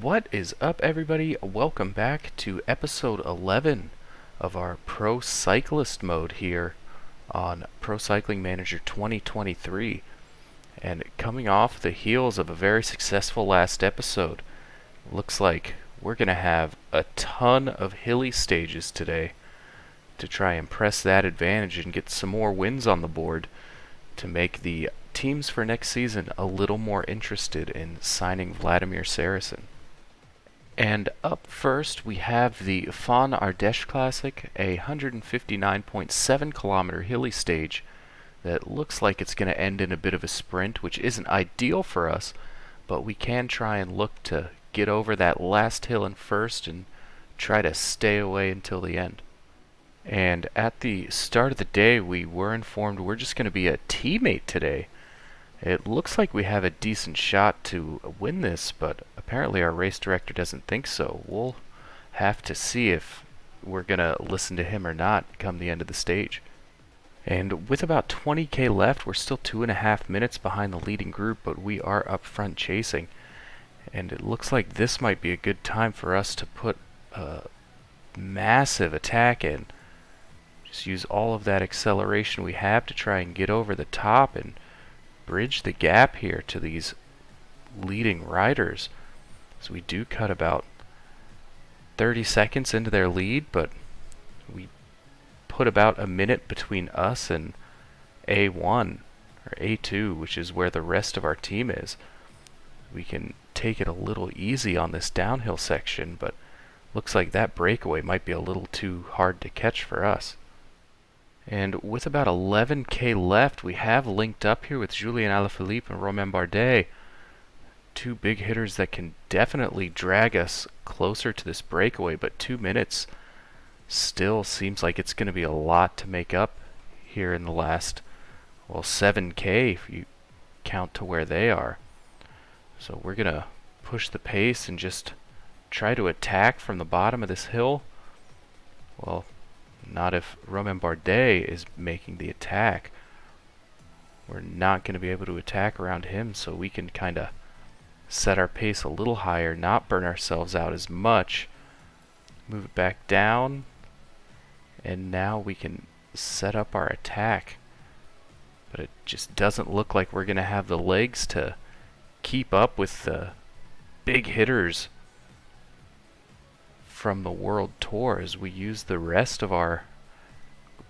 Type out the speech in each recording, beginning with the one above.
What is up, everybody? Welcome back to episode 11 of our Pro Cyclist mode here on Pro Cycling Manager 2023. And coming off the heels of a very successful last episode, looks like we're going to have a ton of hilly stages today to try and press that advantage and get some more wins on the board to make the teams for next season a little more interested in signing Vladimir Saracen. And up first we have the Fan Ardèche Classic, a 159.7 kilometer hilly stage that looks like it's going to end in a bit of a sprint, which isn't ideal for us, but we can try and look to get over that last hill in first and try to stay away until the end. And at the start of the day we were informed we're just going to be a teammate today. It looks like we have a decent shot to win this, but apparently our race director doesn't think so. We'll have to see if we're going to listen to him or not come the end of the stage. And with about 20k left, we're still 2.5 minutes behind the leading group, but we are up front chasing. And it looks like this might be a good time for us to put a massive attack in. Just use all of that acceleration we have to try and get over the top and bridge the gap here to these leading riders. So we do cut about 30 seconds into their lead, but we put about a minute between us and A1 or A2, which is where the rest of our team is. We can take it a little easy on this downhill section, but looks like that breakaway might be a little too hard to catch for us. And with about 11k left, we have linked up here with Julien Alaphilippe and Romain Bardet. Two big hitters that can definitely drag us closer to this breakaway, but 2 minutes still seems like it's going to be a lot to make up here in the last, 7k if you count to where they are. So we're going to push the pace and just try to attack from the bottom of this hill. Well, not if Romain Bardet is making the attack. We're not going to be able to attack around him, so we can kind of set our pace a little higher, not burn ourselves out as much. Move it back down, and now we can set up our attack. But it just doesn't look like we're going to have the legs to keep up with the big hitters from the World Tour as we use the rest of our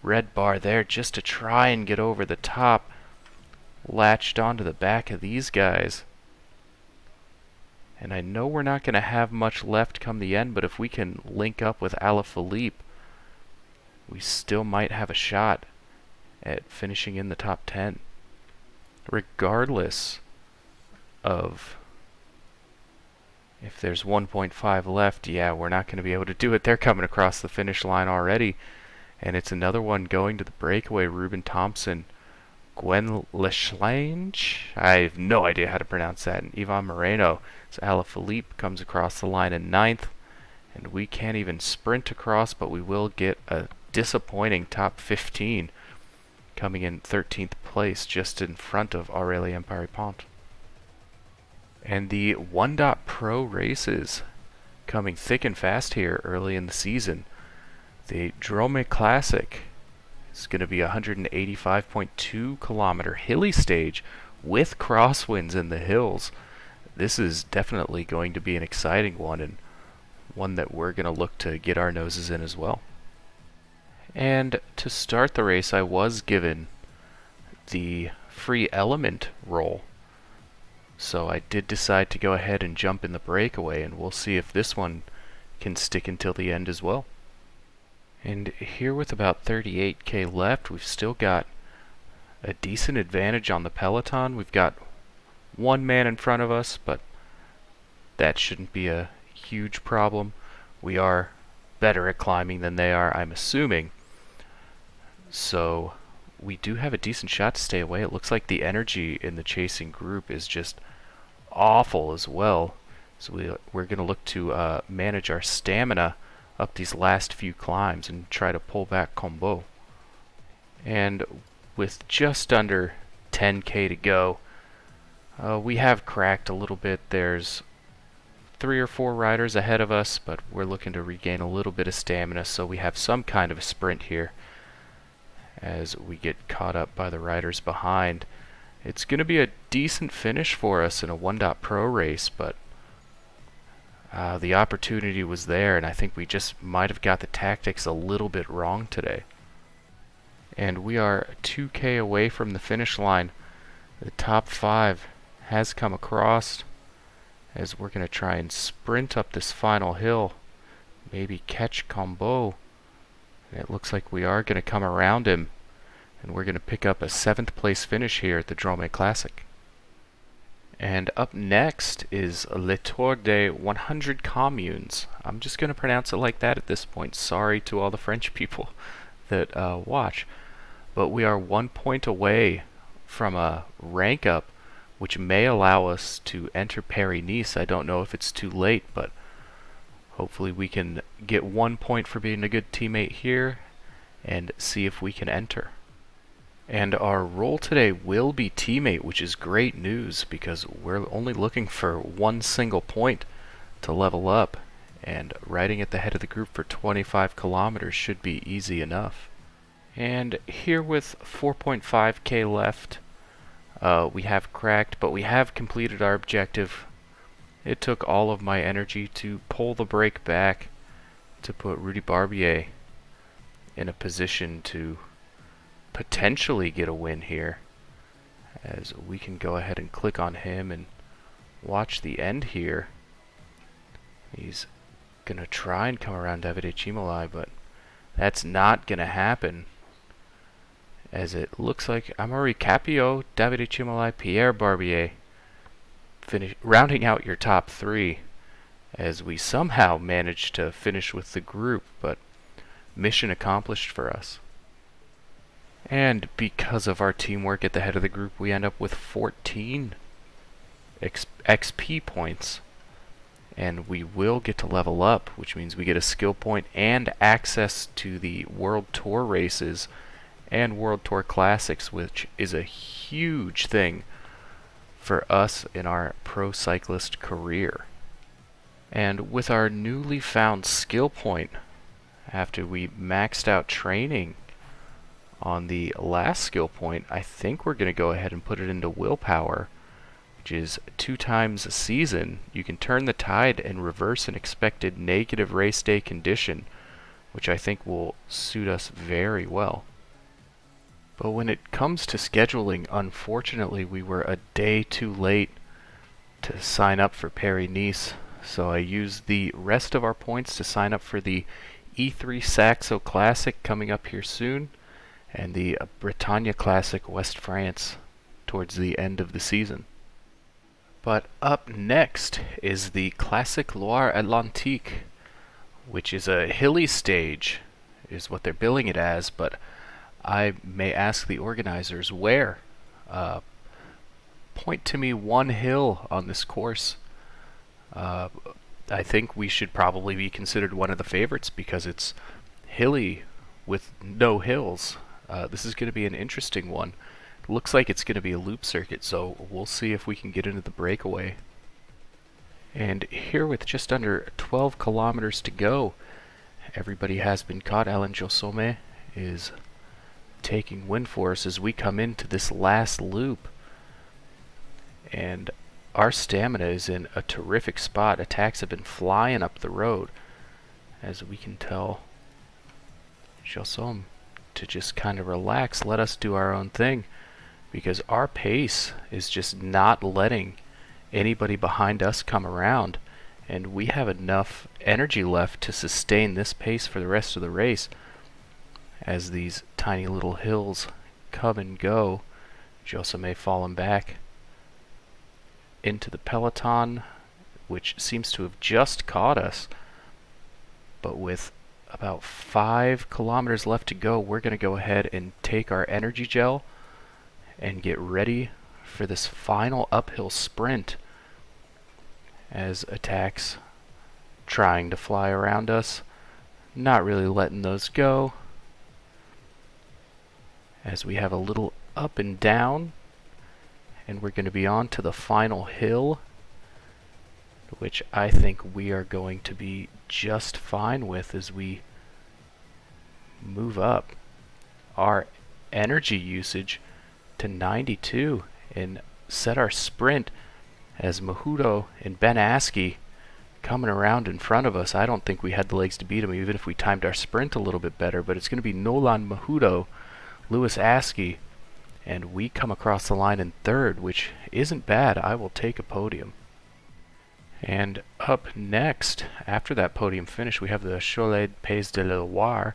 red bar there just to try and get over the top, latched onto the back of these guys. And I know we're not going to have much left come the end, but if we can link up with Alaphilippe, we still might have a shot at finishing in the top 10. Regardless of if there's 1.5 left, yeah, we're not going to be able to do it. They're coming across the finish line already. And it's another one going to the breakaway. Ruben Thompson, Gwen Leschlange, I have no idea how to pronounce that, and Ivan Moreno. So Alaphilippe comes across the line in 9th. And we can't even sprint across, but we will get a disappointing top 15, coming in 13th place, just in front of Aurélien Paripont. And the 1.Pro races coming thick and fast here early in the season. The Dromae Classic is going to be a 185.2 kilometer hilly stage with crosswinds in the hills. This is definitely going to be an exciting one, and one that we're going to look to get our noses in as well. And to start the race, I was given the free element role. So I did decide to go ahead and jump in the breakaway, and we'll see if this one can stick until the end as well. And here with about 38k left, we've still got a decent advantage on the peloton. We've got one man in front of us, but that shouldn't be a huge problem. We are better at climbing than they are, I'm assuming. So we do have a decent shot to stay away. It looks like the energy in the chasing group is just awful as well. So we're going to look to manage our stamina up these last few climbs and try to pull back Combo. And with just under 10k to go, we have cracked a little bit. There's 3 or 4 riders ahead of us, but we're looking to regain a little bit of stamina so we have some kind of a sprint here as we get caught up by the riders behind. It's going to be a decent finish for us in a 1.Pro race, but the opportunity was there, and I think we just might have got the tactics a little bit wrong today. And we are 2K away from the finish line. The top 5 has come across as we're going to try and sprint up this final hill, maybe catch Combo. And it looks like we are going to come around him, and we're going to pick up a 7th place finish here at the Dromae Classic. And up next is Le Tour des 100 Communes. I'm just going to pronounce it like that at this point. Sorry to all the French people that watch. But we are 1 point away from a rank up, which may allow us to enter Paris-Nice. I don't know if it's too late, but hopefully we can get 1 point for being a good teammate here and see if we can enter. And our role today will be teammate, which is great news because we're only looking for 1 single point to level up, and riding at the head of the group for 25 kilometers should be easy enough. And here with 4.5k left, we have cracked, but we have completed our objective. It took all of my energy to pull the brake back to put Rudy Barbier in a position to potentially get a win here, as we can go ahead and click on him and watch the end here. He's gonna try and come around Davide Cimolai, but that's not gonna happen, as it looks like Amaury Capio, Davide Cimolai, Pierre Barbier rounding out your top 3, as we somehow managed to finish with the group, but mission accomplished for us. And because of our teamwork at the head of the group, we end up with 14 XP points, and we will get to level up, which means we get a skill point and access to the World Tour races and World Tour Classics, which is a huge thing for us in our pro cyclist career. And with our newly found skill point, after we maxed out training on the last skill point, I think we're going to go ahead and put it into willpower, which is 2 times a season. You can turn the tide and reverse an expected negative race day condition, which I think will suit us very well. But when it comes to scheduling, unfortunately we were a day too late to sign up for Paris-Nice, so I used the rest of our points to sign up for the E3 Saxo Classic coming up here soon, and the Bretagne Classic West France towards the end of the season. But up next is the Classic Loire Atlantique, which is a hilly stage, is what they're billing it as, but I may ask the organizers where. Point to me 1 hill on this course. I think we should probably be considered one of the favorites because it's hilly with no hills. This is going to be an interesting one. It looks like it's going to be a loop circuit, so we'll see if we can get into the breakaway. And here with just under 12 kilometers to go, everybody has been caught. Alain Jossome is taking wind for us as we come into this last loop. And our stamina is in a terrific spot. Attacks have been flying up the road, as we can tell Jossome to just kind of relax, let us do our own thing, because our pace is just not letting anybody behind us come around, and we have enough energy left to sustain this pace for the rest of the race as these tiny little hills come and go. Jossome falling back into the peloton, which seems to have just caught us, but with about 5 kilometers left to go, we're going to go ahead and take our energy gel and get ready for this final uphill sprint, as attacks trying to fly around us, not really letting those go, as we have a little up and down, and we're going to be on to the final hill. which I think we are going to be just fine with as we move up our energy usage to 92 and set our sprint as Mahudo and Ben Askey coming around in front of us. I don't think we had the legs to beat him even if we timed our sprint a little bit better, but it's going to be Nolan Mahudo, Lewis Askey, and we come across the line in third, which isn't bad. I will take a podium. And up next, after that podium finish, we have the Cholet Pays de la Loire,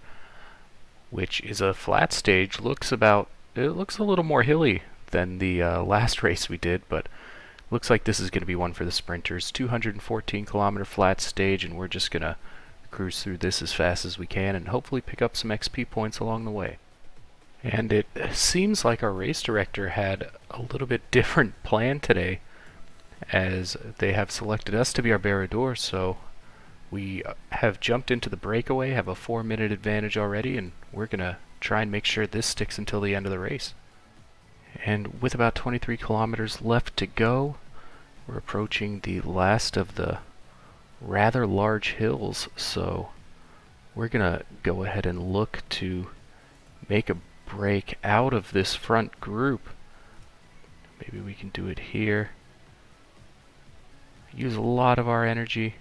which is a flat stage. It looks a little more hilly than the last race we did, but looks like this is going to be one for the sprinters. 214 kilometer flat stage, and we're just going to cruise through this as fast as we can and hopefully pick up some XP points along the way. And it seems like our race director had a little bit different plan today, as they have selected us to be our barrador, so we have jumped into the breakaway, have a 4-minute advantage already, and we're going to try and make sure this sticks until the end of the race. And with about 23 kilometers left to go, we're approaching the last of the rather large hills, so we're going to go ahead and look to make a break out of this front group. Maybe we can do it here. Use a lot of our energy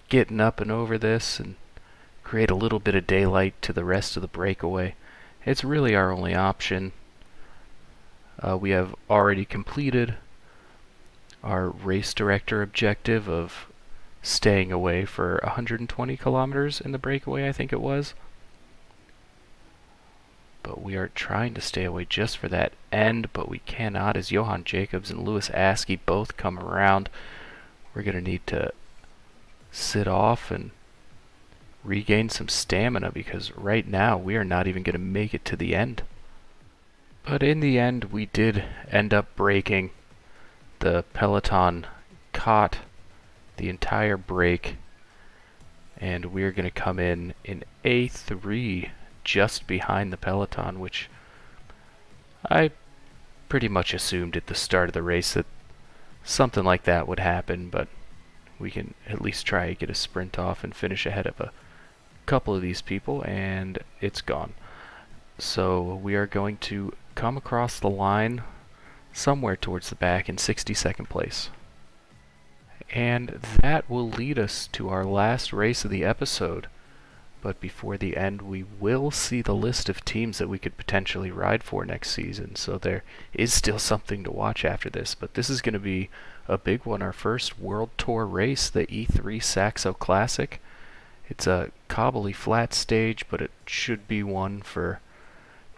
getting up and over this and create a little bit of daylight to the rest of the breakaway. It's really our only option. We have already completed our race director objective of staying away for 120 kilometers in the breakaway, I think it was. But we are trying to stay away just for that end, but we cannot, as Johan Jacobs and Lewis Askey both come around. We're going to need to sit off and regain some stamina, because right now we are not even going to make it to the end. But in the end, we did end up breaking. The peloton caught the entire break, and we're going to come in A3 just behind the peloton, which I pretty much assumed at the start of the race that something like that would happen, but we can at least try to get a sprint off and finish ahead of a couple of these people, and it's gone. So we are going to come across the line somewhere towards the back in 62nd place. And that will lead us to our last race of the episode. But before the end, we will see the list of teams that we could potentially ride for next season. So there is still something to watch after this. But this is going to be a big one, our first World Tour race, the E3 Saxo Classic. It's a cobbly flat stage, but it should be one for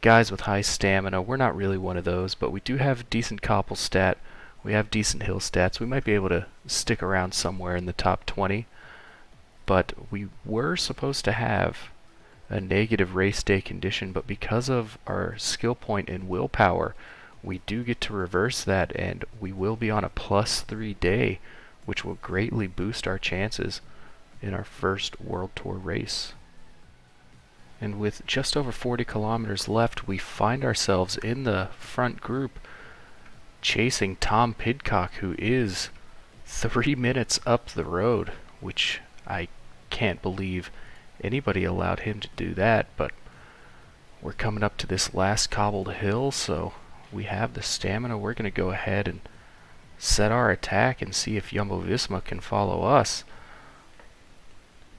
guys with high stamina. We're not really one of those, but we do have decent cobble stat. We have decent hill stats. We might be able to stick around somewhere in the top 20. But we were supposed to have a negative race day condition, but because of our skill point and willpower, we do get to reverse that, and we will be on a +3 day, which will greatly boost our chances in our first World Tour race. And with just over 40 kilometers left, we find ourselves in the front group chasing Tom Pidcock, who is 3 minutes up the road, which I can't believe anybody allowed him to do that. But we're coming up to this last cobbled hill, so we have the stamina. We're going to go ahead and set our attack and see if Jumbo-Visma can follow us.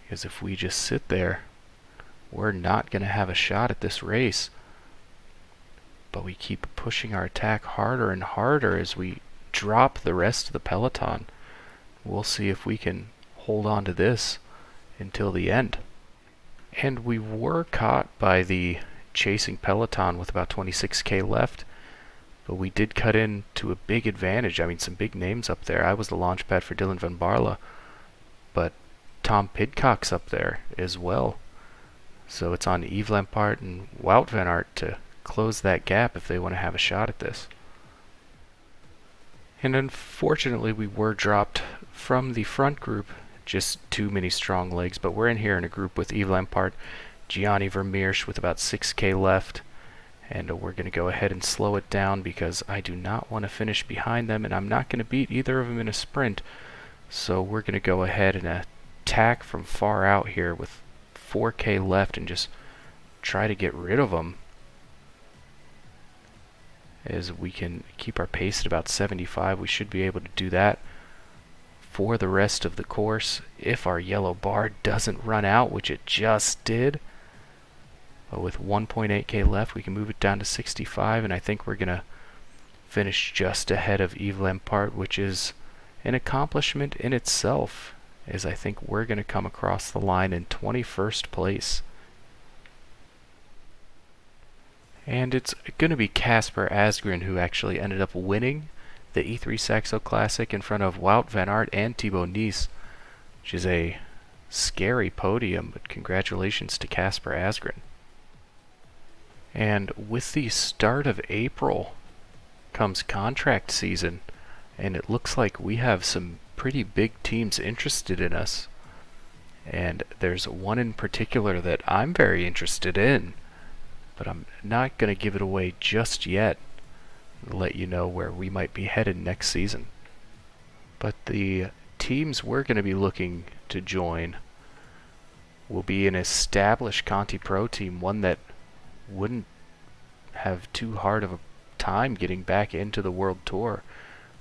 Because if we just sit there, we're not going to have a shot at this race. But we keep pushing our attack harder and harder as we drop the rest of the peloton. We'll see if we can hold on to this until the end. And we were caught by the chasing peloton with about 26k left, but we did cut in to a big advantage. I mean, some big names up there. I was the launch pad for Dylan van Baarle, but Tom Pidcock's up there as well. So it's on Yves Lampaert and Wout van Aert to close that gap if they want to have a shot at this. And unfortunately, we were dropped from the front group. Just too many strong legs, but we're in here in a group with Yves Lampaert, Gianni Vermeersch with about 6k left, and we're going to go ahead and slow it down because I do not want to finish behind them, and I'm not going to beat either of them in a sprint. So we're going to go ahead and attack from far out here with 4K left and just try to get rid of them, as we can keep our pace at about 75. We should be able to do that for the rest of the course if our yellow bar doesn't run out, which it just did. But with 1.8K left, we can move it down to 65, and I think we're going to finish just ahead of Yves Lampart, which is an accomplishment in itself, as I think we're going to come across the line in 21st place. And it's going to be Casper Asgreen who actually ended up winning the E3 Saxo Classic in front of Wout van Aert and Thibaut Nice, which is a scary podium, but congratulations to Casper Asgreen. And with the start of April comes contract season, and it looks like we have some pretty big teams interested in us. And there's one in particular that I'm very interested in, but I'm not going to give it away just yet. I'll let you know where we might be headed next season. But the teams we're going to be looking to join will be an established Conti Pro team, one that wouldn't have too hard of a time getting back into the World Tour.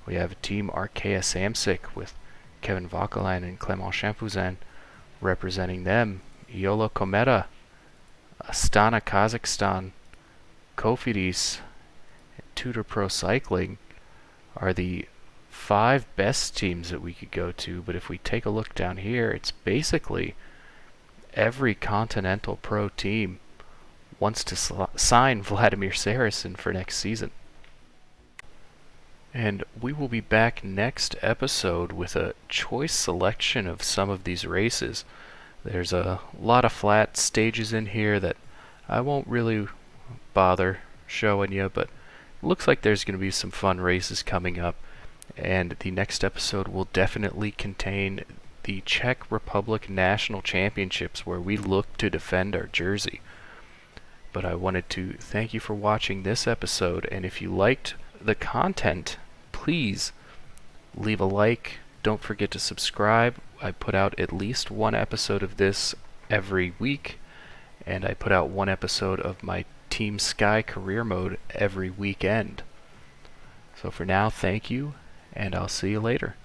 We have Team Arkea Samsic with Kevin Vauquelin and Clément Champuzin representing them. Iolo Kometa, Astana Kazakhstan, Cofidis, and Tudor Pro Cycling are the 5 best teams that we could go to, but if we take a look down here, it's basically every Continental Pro team wants to sign Vladimir Saracen for next season. And we will be back next episode with a choice selection of some of these races. There's a lot of flat stages in here that I won't really bother showing you, but it looks like there's going to be some fun races coming up. And the next episode will definitely contain the Czech Republic National Championships, where we look to defend our jersey. But I wanted to thank you for watching this episode, and if you liked the content, please leave a like. Don't forget to subscribe. I put out at least one episode of this every week, and I put out one episode of my Team Sky career mode every weekend. So for now, thank you, and I'll see you later.